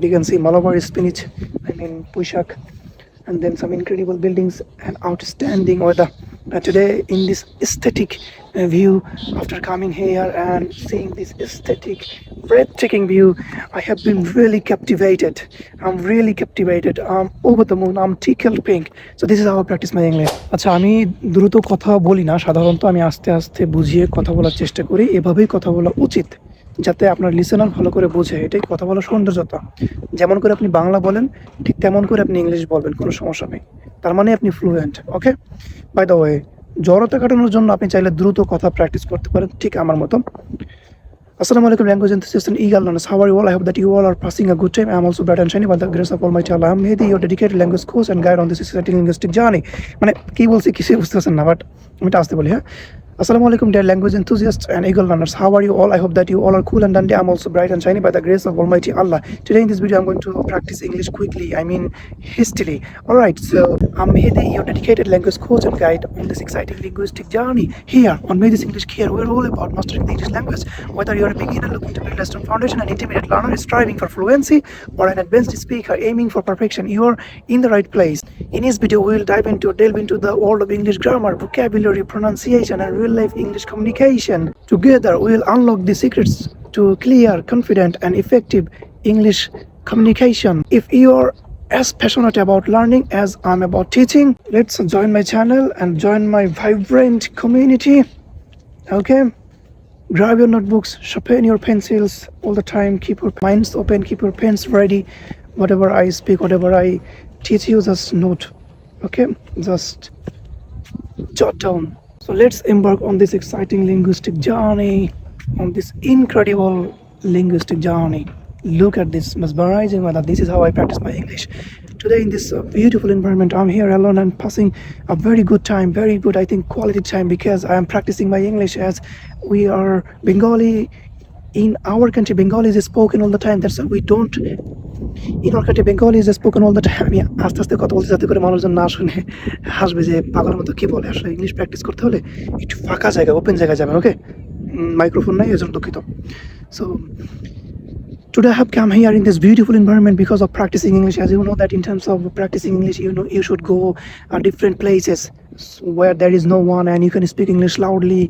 You can see Malabar spinach, pushak, and then some incredible buildings and outstanding weather. Today, in this aesthetic view, after coming here and seeing this aesthetic, breathtaking view, I have been really captivated. I'm really captivated. I'm over the moon. I'm tickled pink. So this is how I practice my English. আচ্ছা, আমি দ্রুত কথা বলি না, সাধারণত আমি আস্তে আস্তে বুঝিয়ে কথা বলার চেষ্টা করি। এভাবেই কথা বলা উচিত, যাতে আপনার লিসেনার ভালো করে বোঝে। এটাই কথা বলার সৌন্দর্যতা। যেমন করে আপনি বাংলা বলেন, ঠিক তেমন করে আপনি ইংলিশ বলবেন, কোনো সমস্যা নেই। তার মানে আপনি fluent. Okay, by the way, জড়তা কাটানোর জন্য আপনি চাইলে দ্রুত কথা প্র্যাকটিস করতে পারেন, ঠিক আমার মতো। Assalamu alaikum, language enthusiasts and eager learners. How are you all? I hope that you all are passing a good time. I am also bright and shiny by the grace of Almighty Allah. I am Mehdi, your dedicated language coach and guide on this exciting linguistic journey. মানে কি বলছি কিছু বুঝতেছেন না, but আমি আসতে বলি, হ্যাঁ। Assalamu alaikum, dear language enthusiasts and eager learners. How are you all? I hope that you all are cool and dandy. I'm also bright and shiny by the grace of Almighty Allah. Today in this video, I'm going to practice English quickly. Hastily. Alright, so I'm Mehdi, your dedicated language coach and guide on this exciting linguistic journey. Here on Mehdi's English Care, we're all about mastering the English language. Whether you're a beginner looking to build a strong foundation, an intermediate learner striving for fluency, or an advanced speaker aiming for perfection, you're in the right place. In this video, we'll delve into the world of English grammar, vocabulary, pronunciation, and real-life English communication. Together, we'll unlock the secrets to clear, confident, and effective English communication. If you're as passionate about learning as I'm about teaching, let's join my channel and join my vibrant community. Okay? Grab your notebooks, sharpen your pencils all the time, keep your minds open, keep your pens ready. Whatever I speak, whatever I teach you, just note. Okay? Just jot down. So let's embark on this exciting linguistic journey, on this incredible linguistic journey. Look at this mesmerizing weather. This is how I practice my English. Today in this beautiful environment, I'm here alone and passing a very good time, very good, I think, quality time, because I am practicing my English as we are Bengali. In our country, Bengali is spoken all the time. That's why we don't. In our country, Bengali is spoken all the time. আমি আস্তে আস্তে কথা বলতে যাতে করে মানুষজন না শুনে হাসবে যে পাগলের মতো কি বলে। আসলে ইংলিশ প্র্যাকটিস করতে হলে একটু ফাঁকা জায়গা, ওপেন জায়গায় যাবেন। ওকে, মাইক্রোফোন নাই, এজন্য দুঃখিত। So today I have come here in this beautiful environment because of practicing English. As you know that in terms of practicing English, you should go different places where there is no one and you can speak English loudly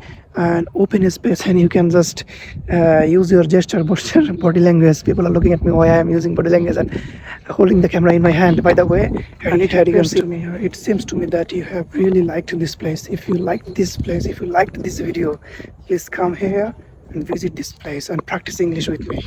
and open space, and you can just use your gesture, posture, body language. People are looking at me why I am using body language and holding the camera in my hand. By the way, and it seems to me that you have really liked this place. If you liked this place, if you liked this video, please come here and visit this place and practice English with me.